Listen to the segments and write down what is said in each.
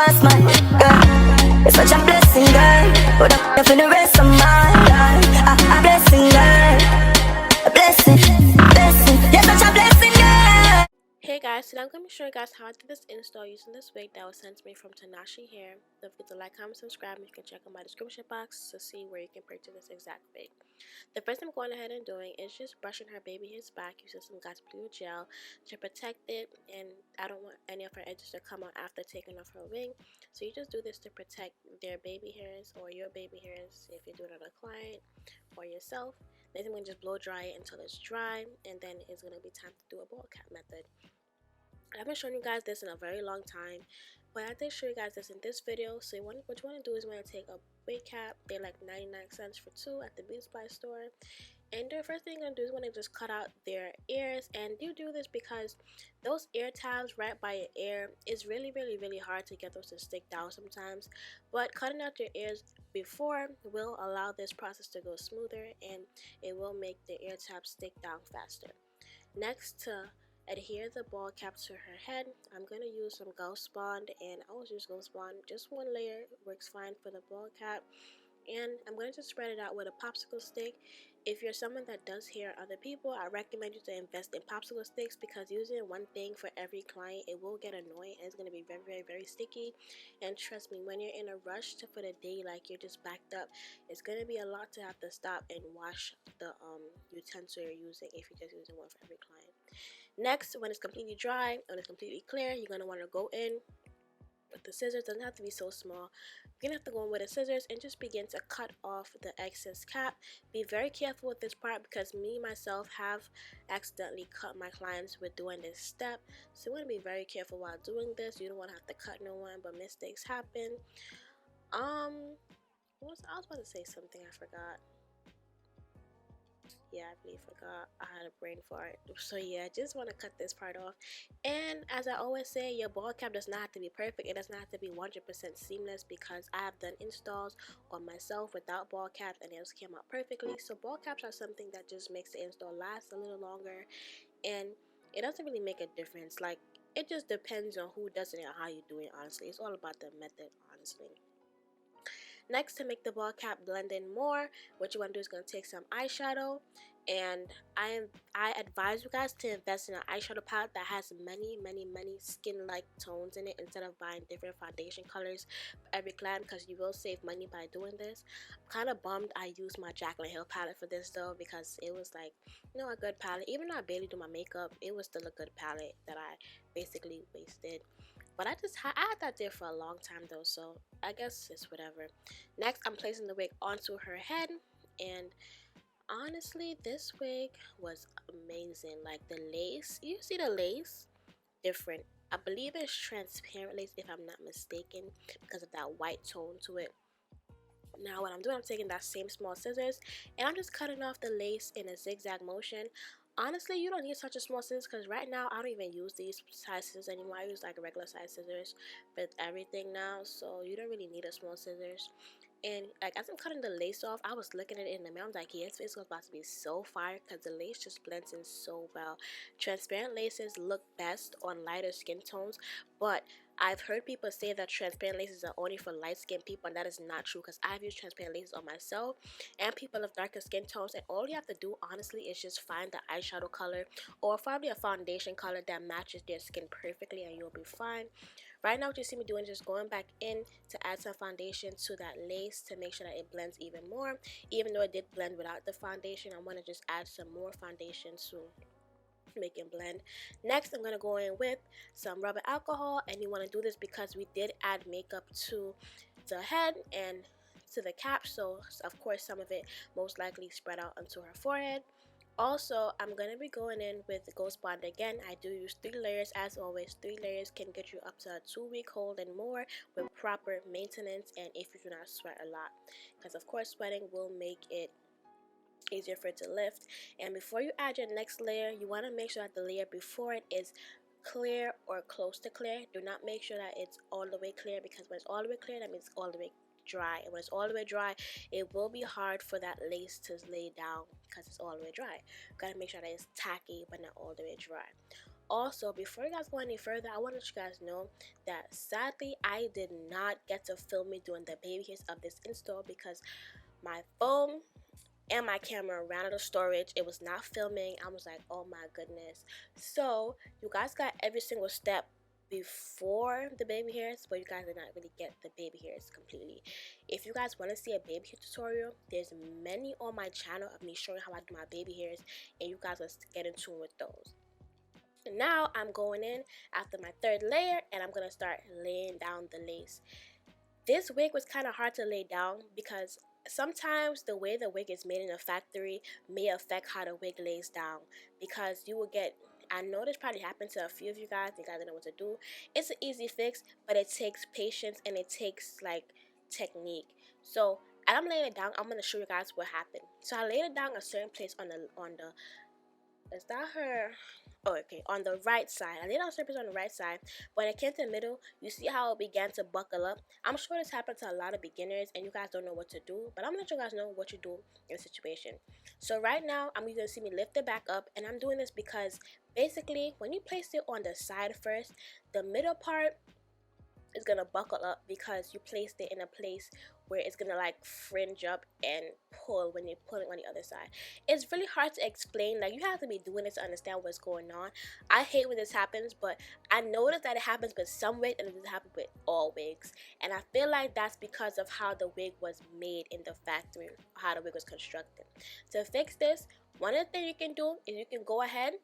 past my head, girl. It's such a blessing, girl. Put up for the rest of my life. A blessing, girl. A blessing, blessing. You're such a blessing, girl. Hey guys, today I'm going to show you guys how I did this install using this wig that was sent to me from Tinashe hair. Don't forget to like, comment, subscribe, and you can check out my description box to see where you can purchase this exact wig. The first thing I'm going ahead and doing is just brushing her baby hairs back using some God's Blue gel to protect it, and I don't want any of her edges to come out after taking off her wig. So you just do this to protect their baby hairs or your baby hairs if you're doing it on a client or yourself. Then I'm going to just blow dry it until it's dry, and then it's going to be time to do a ball cap method. I haven't shown you guys this in a very long time, but I did show you guys this in this video. So what you want to do is you want to take a wig cap. They're like 99 cents for 2 at the Beauty Supply store. And the first thing you're going to do is want to just cut out their ears. And you do this because those ear tabs right by your ear is really hard to get those to stick down sometimes. But cutting out your ears before will allow this process to go smoother, and it will make the ear tabs stick down faster. Next, to adhere the ball cap to her head, I'm going to use some Ghost Bond, and I always use Ghost Bond. Just one layer works fine for the ball cap, and I'm going to just spread it out with a popsicle stick. If you're someone that does hair other people, I recommend you to invest in popsicle sticks, because using one thing for every client, it will get annoying and it's going to be very sticky. And trust me, when you're in a rush for the day, like you're just backed up, it's going to be a lot to have to stop and wash the utensil you're using if you're just using one for every client. Next, when it's completely dry, when it's completely clear, you're going to want to go in with the scissors. Doesn't have to be so small. You're going to have to go in with the scissors and just begin to cut off the excess cap. Be very careful with this part, because me myself have accidentally cut my clients with doing this step. So you want to be very careful while doing this. You don't want to have to cut no one, but mistakes happen. I was about to say something, I forgot. Yeah, I really forgot. I had a brain fart. So yeah, just want to cut this part off. And as I always say, your ball cap does not have to be perfect. It does not have to be 100% seamless, because I have done installs on myself without ball caps and it just came out perfectly. So ball caps are something that just makes the install last a little longer, and it doesn't really make a difference. Like, it just depends on who does it and how you do it, honestly. It's all about the method, honestly. Next, to make the ball cap blend in more, what you want to do is going to take some eyeshadow, and I advise you guys to invest in an eyeshadow palette that has many skin-like tones in it, instead of buying different foundation colors for every client, because you will save money by doing this. I'm kind of bummed I used my Jaclyn Hill palette for this though, because it was like, you know, a good palette. Even though I barely do my makeup, it was still a good palette that I basically wasted. But I had that there for a long time though, so I guess it's whatever. Next, I'm placing the wig onto her head, and honestly, this wig was amazing. Like, the lace, you see the lace? Different. I believe it's transparent lace if I'm not mistaken, because of that white tone to it. Now what I'm doing, I'm taking that same small scissors, and I'm just cutting off the lace in a zigzag motion. Honestly, you don't need such a small scissors, because right now I don't even use these size scissors anymore. I use like regular size scissors with everything now, so you don't really need a small scissors. And like, as I'm cutting the lace off, I was looking at it in the mirror. I was like, yes, it's about to be so fire, because the lace just blends in so well. Transparent laces look best on lighter skin tones, but I've heard people say that transparent laces are only for light skinned people, and that is not true, because I've used transparent laces on myself and people of darker skin tones, and all you have to do honestly is just find the eyeshadow color or probably a foundation color that matches their skin perfectly, and you'll be fine. Right now what you see me doing is just going back in to add some foundation to that lace to make sure that it blends even more. Even though it did blend without the foundation, I want to just add some more foundation to make it blend. Next, I'm going to go in with some rubbing alcohol, and you want to do this because we did add makeup to the head and to the cap, so of course some of it most likely spread out onto her forehead. Also, I'm going to be going in with the Ghost Bond again. I do use 3 layers as always. 3 layers can get you up to a 2-week hold and more with proper maintenance, and if you do not sweat a lot, because of course sweating will make it easier for it to lift. And before you add your next layer, you want to make sure that the layer before it is clear or close to clear. Do not make sure that it's all the way clear, because when it's all the way clear, that means it's all the way dry, and when it's all the way dry, it will be hard for that lace to lay down because it's all the way dry. Gotta make sure that it's tacky but not all the way dry. Also, before you guys go any further, I want to let you guys know that sadly I did not get to film me doing the baby hairs of this install because my phone and my camera ran out of storage. It was not filming. I was like, oh my goodness. So you guys got every single step before the baby hairs, but you guys did not really get the baby hairs completely. If you guys want to see a baby hair tutorial, there's many on my channel of me showing how I do my baby hairs, and you guys let's get in tune with those. Now I'm going in after my third layer, and I'm gonna start laying down the lace. This wig was kind of hard to lay down because sometimes the way the wig is made in a factory may affect how the wig lays down, because you will get, I know this probably happened to a few of you guys don't know what to do. It's an easy fix, but it takes patience and it takes like technique. So as I'm laying it down, I'm gonna show you guys what happened. So I laid it down a certain place on the, is that her? Oh, okay, on the right side. I laid on surface on the right side. When it came to the middle, you see how it began to buckle up. I'm sure this happened to a lot of beginners and you guys don't know what to do, but I'm gonna let you guys know what you do in the situation. So right now, I'm gonna see me lift it back up, and I'm doing this because basically when you place it on the side first, the middle part is gonna buckle up because you placed it in a place where it's gonna like fringe up and pull when you pull it on the other side. It's really hard to explain. Like, you have to be doing it to understand what's going on. I hate when this happens, but I noticed that it happens with some wigs and it doesn't happen with all wigs, and I feel like that's because of how the wig was made in the factory, how the wig was constructed. To fix this, one of the things you can do is you can go ahead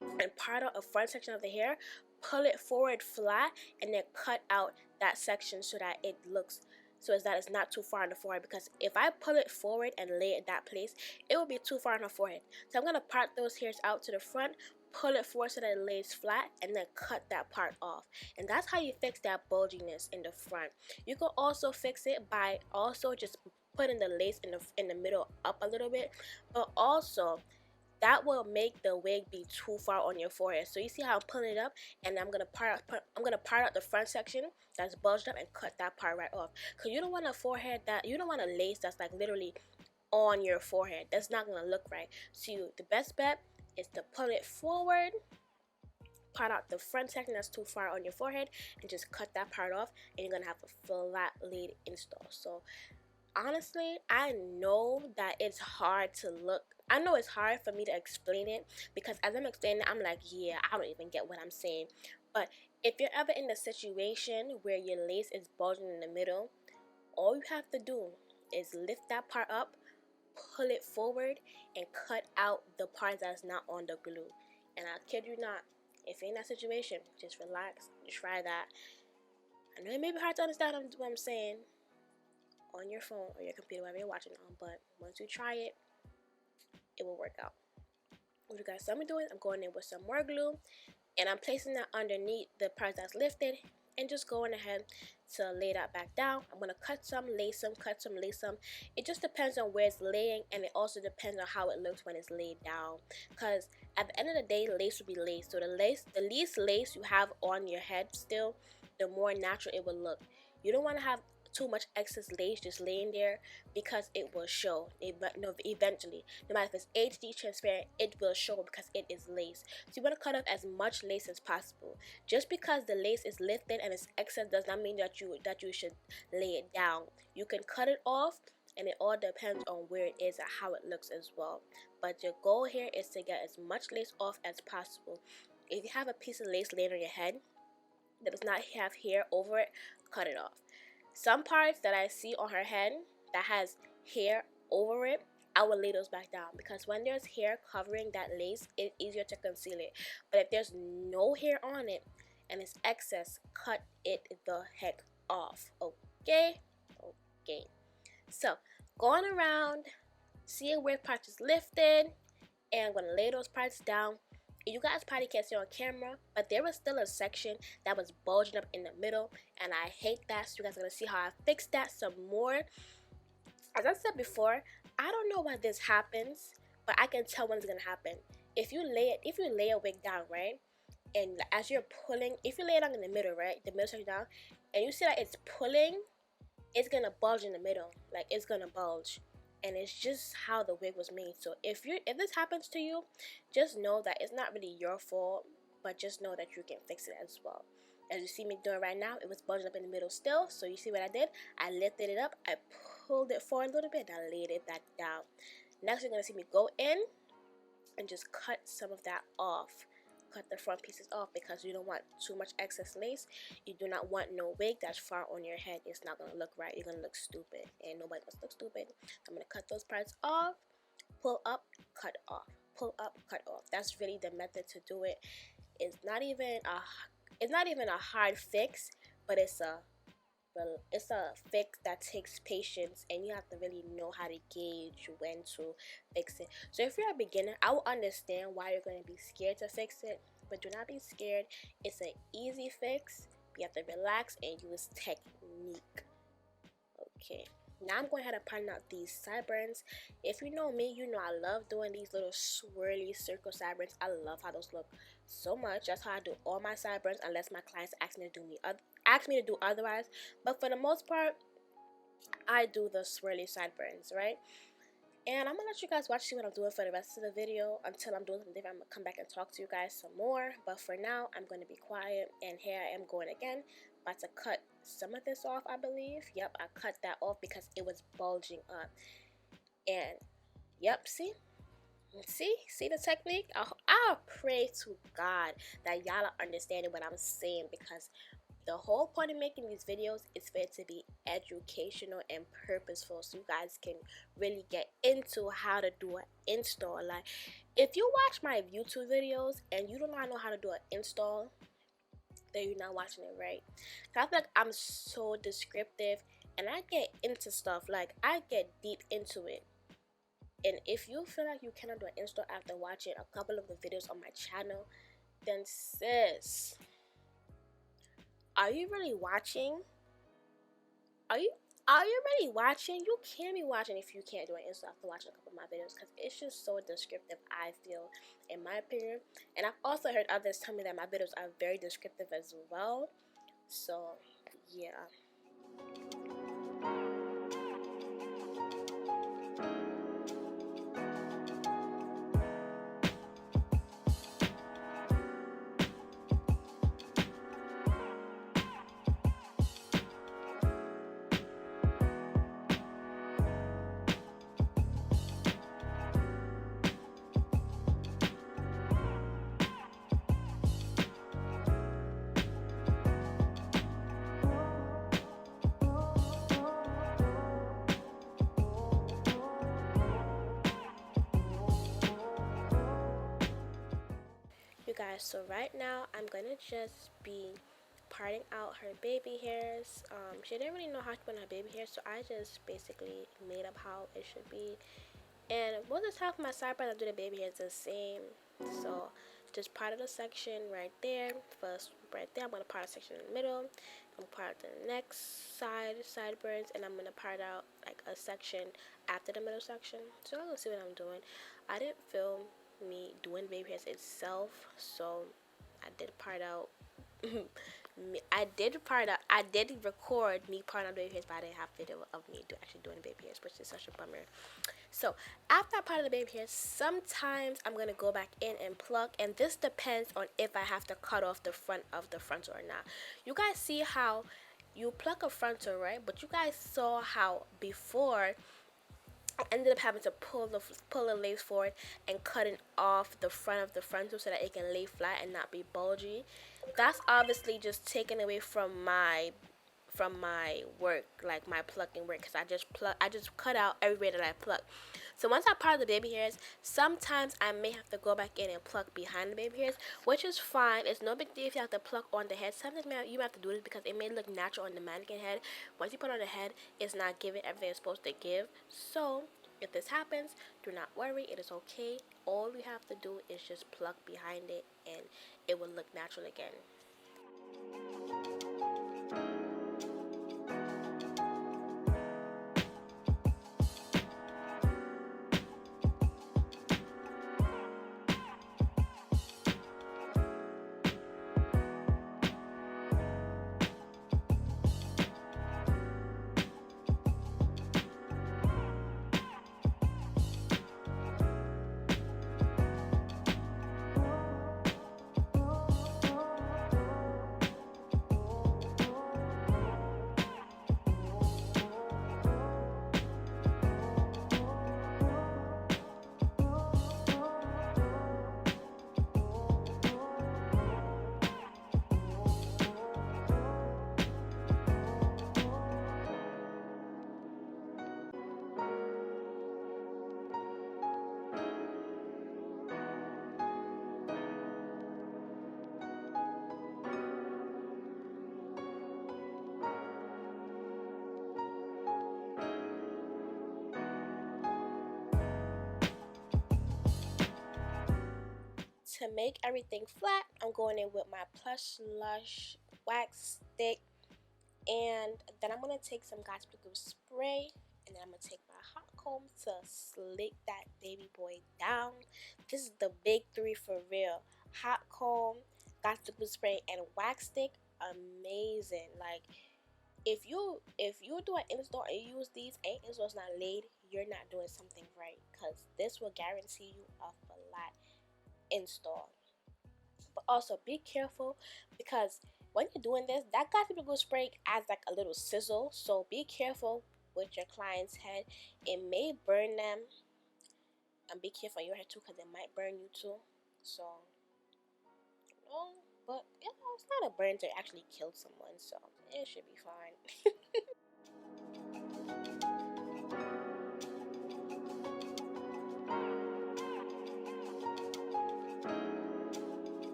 and part out a front section of the hair, pull it forward flat, and then cut out that section so that it looks, so as that it's not too far on the forehead, because if I pull it forward and lay it that place, it will be too far on the forehead. So I'm going to part those hairs out to the front, pull it forward so that it lays flat, and then cut that part off. And that's how you fix that bulginess in the front. You can also fix it by also just putting the lace in the middle up a little bit, but also that will make the wig be too far on your forehead. So you see how I'm pulling it up, and I'm gonna part out the front section that's bulged up and cut that part right off. Cause you don't want a forehead you don't want a lace that's like literally on your forehead. That's not gonna look right. So the best bet is to pull it forward, part out the front section that's too far on your forehead, and just cut that part off, and you're gonna have a flat laid install. So honestly, I know that it's hard to look. I know it's hard for me to explain it because as I'm explaining it, I'm like, yeah, I don't even get what I'm saying. But if you're ever in a situation where your lace is bulging in the middle, all you have to do is lift that part up, pull it forward, and cut out the part that's not on the glue. And I kid you not, if you're in that situation, just relax, try that. I know it may be hard to understand what I'm saying on your phone or your computer, whatever you're watching on, but once you try it, it will work out. What you guys saw me doing, I'm going in with some more glue, and I'm placing that underneath the part that's lifted, and just going ahead to lay that back down. I'm going to cut some, lace some, cut some, lace some. It just depends on where it's laying, and it also depends on how it looks when it's laid down, because at the end of the day, lace will be lace. So the least lace you have on your head still, the more natural it will look. You don't want to have too much excess lace just laying there, because it will show eventually. No matter if it's HD transparent, it will show because it is lace. So you want to cut off as much lace as possible. Just because the lace is lifted and it's excess does not mean that you should lay it down. You can cut it off, and it all depends on where it is and how it looks as well. But your goal here is to get as much lace off as possible. If you have a piece of lace laying on your head that does not have hair over it, cut it off. Some parts that I see on her head that has hair over it, I will lay those back down, because when there's hair covering that lace, it's easier to conceal it. But if there's no hair on it and it's excess, cut it the heck off. Okay? Okay. So, going around, seeing where parts is lifted, and I'm going to lay those parts down. You guys probably can't see on camera, but there was still a section that was bulging up in the middle, and I hate that. So you guys are gonna see how I fixed that some more. As I said before, I don't know why this happens, but I can tell when it's gonna happen. If you lay a wig down, right, and as you're pulling, if you lay it down in the middle, right, the middle section down, and you see that it's pulling, it's gonna bulge in the middle, like it's gonna bulge. And it's just how the wig was made. So if this happens to you, just know that it's not really your fault. but just know that you can fix it as well. As you see me doing right now, it was bulging up in the middle still. So you see what I did? I lifted it up, I pulled it forward a little bit, and I laid it back down. Next, you're going to see me go in and just cut some of that off. Cut the front pieces off because you don't want too much excess lace. You do not want no wig that's far on your head. It's not going to look right. You're going to look stupid, and nobody wants to look stupid. I'm going to cut those parts off, pull up, cut off, pull up, cut off. That's really the method to do it. It's not even a hard fix, but it's a fix that takes patience, and you have to really know how to gauge when to fix it. So if you're a beginner, I will understand why you're going to be scared to fix it, but do not be scared. It's an easy fix. You have to relax and use technique. Okay, now I'm going ahead and point out these sideburns. If you know me, you know I love doing these little swirly circle sideburns. I love how those look so much. That's how I do all my sideburns, unless my clients ask me to do otherwise. But for the most part, I do the swirly sideburns, right? And I'm gonna let you guys watch, see what I'm doing for the rest of the video. Until I'm doing something different, I'm gonna come back and talk to you guys some more. But for now, I'm gonna be quiet. And here I am going again, about to cut some of this off, I believe. Yep, I cut that off because it was bulging up. And yep, see the technique. I pray to God that y'all are understanding what I'm saying, because the whole point of making these videos is for it to be educational and purposeful, so you guys can really get into how to do an install. Like, if you watch my YouTube videos and you do not know how to do an install, then you're not watching it right. I feel like I'm so descriptive, and I get into stuff, like I get deep into it. And if you feel like you cannot do an install after watching a couple of the videos on my channel, then sis, are you really watching? Are you really watching? You can be watching if you can't do an install after watching a couple of my videos, because it's just so descriptive, I feel, in my opinion. And I've also heard others tell me that my videos are very descriptive as well. So yeah. Guys, so right now I'm gonna just be parting out her baby hairs. She didn't really know how to put her baby hair, so I just basically made up how it should be. And most of the time for my sideburns, I do the baby hairs the same. So just part of the section right there. First, right there, I'm gonna part a section in the middle. I'm gonna part the next sideburns, and I'm gonna part out like a section after the middle section. So I'm gonna see what I'm doing. I didn't film me doing baby hairs itself, so I did part out I did record me parting out baby hairs, but I didn't have video of me actually doing baby hairs, which is such a bummer. So after I part of the baby hairs, sometimes I'm gonna go back in and pluck, and this depends on if I have to cut off the front of the frontal or not. You guys see how you pluck a frontal, right? But you guys saw how before I ended up having to pull the lace forward and cutting off the front of the frontal so that it can lay flat and not be bulgy. That's obviously just taken away from my work, like my plucking work, because I just cut out everywhere that I pluck. So once I part the baby hairs, sometimes I may have to go back in and pluck behind the baby hairs, which is fine. It's no big deal if you have to pluck on the head. Sometimes you have to do this because it may look natural on the mannequin head. Once you put on the head, it's not giving everything it's supposed to give. So if this happens, do not worry, it is okay. All you have to do is just pluck behind it, and it will look natural again. to make everything flat, I'm going in with my Plush Lush wax stick, and then I'm gonna take some Godspeed Glue spray, and then I'm gonna take my hot comb to slick that baby boy down. This is the big three for real: hot comb, Godspeed Glue spray, and wax stick. Amazing. Like, if you do an install and you use these and install's not laid, you're not doing something right, because this will guarantee you a flat install. But also be careful, because when you're doing this, that Godspeed Glue spray adds like a little sizzle, so be careful with your client's head. It may burn them, and be careful on your head too, because it might burn you too. So, but it's not a burn to actually kill someone, so it should be fine.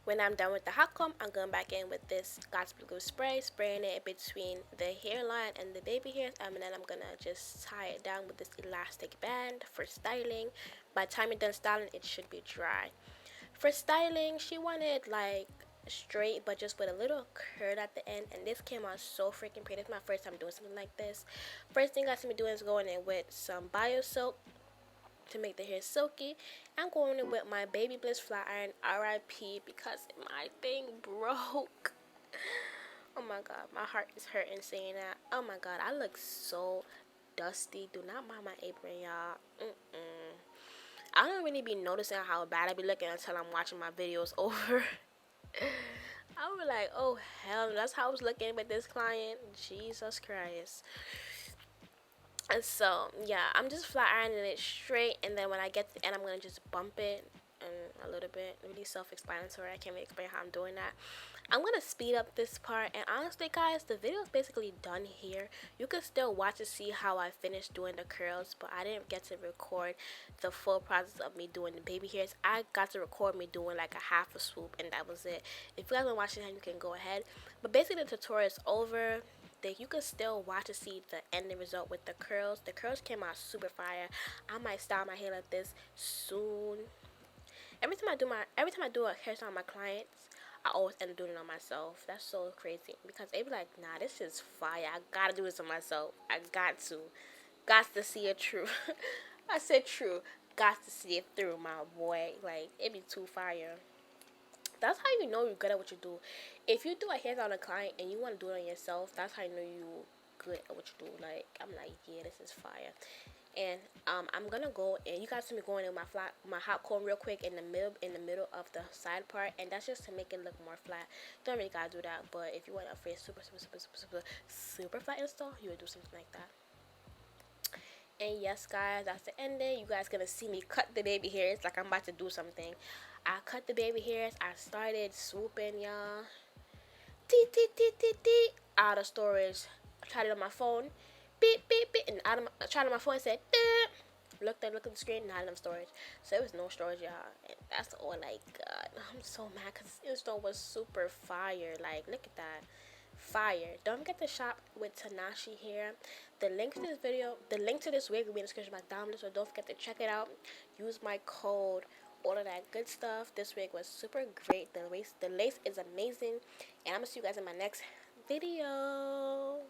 When I'm done with the hot comb, I'm going back in with this Godspeed Glue spray, spraying it between the hairline and the baby hairs, and then I'm gonna just tie it down with this elastic band for styling. By the time you're done styling, it should be dry. For styling, she wanted like straight, but just with a little curl at the end, and this came out so freaking pretty. It's my first time doing something like this. First thing I see me doing is going in with some bio soap to make the hair silky. I'm going in with my Baby Bliss flat iron, RIP, because my thing broke. Oh my god, my heart is hurting saying that. Oh my god, I look so dusty. Do not mind my apron, y'all. I don't really be noticing how bad I be looking until I'm watching my videos over. I was like, oh hell, that's how I was looking with this client. Jesus Christ. And so yeah, I'm just flat ironing it straight, and then when I get to the end, I'm gonna just bump it and a little bit. Really self-explanatory. I can't really explain how I'm doing that. I'm gonna speed up this part, and honestly guys, the video is basically done here. You can still watch to see how I finished doing the curls, but I didn't get to record the full process of me doing the baby hairs. I got to record me doing like a half a swoop, and that was it. If you guys want to watch it, you can go ahead. But basically the tutorial is over. That you can still watch to see the ending result with the curls. The curls came out super fire. I might style my hair like this soon. Every time I do a hairstyle on my clients, I always end up doing it on myself. That's so crazy, because they be like, nah, this is fire. I gotta do this on myself. I got to see it through. I said true. Got to see it through, my boy. Like, it be too fire. That's how you know you're good at what you do. If you do a hairstyle on a client and you want to do it on yourself, that's how you know you good at what you do. Like, I'm like, yeah, this is fire. And I'm gonna go, and you guys see me going in my hot comb real quick in the middle of the side part, and that's just to make it look more flat. Don't really gotta do that, but if you want a super flat install, you would do something like that. And yes guys, that's the ending. You guys gonna see me cut the baby hairs like I'm about to do something. I cut the baby hairs. I started swooping, y'all. Out of storage. I tried it on my phone. Beep beep beep, and I tried it on my phone and said looked at the screen, not enough storage. So it was no storage, y'all. And that's all I got. I'm so mad because this install was super fire. Like, look at that. Fire. Don't forget to shop with Tinashe here. The link to this wig will be in the description box down below, so don't forget to check it out. Use my code, all of that good stuff. This wig was super great. The lace is amazing, and I'm gonna see you guys in my next video.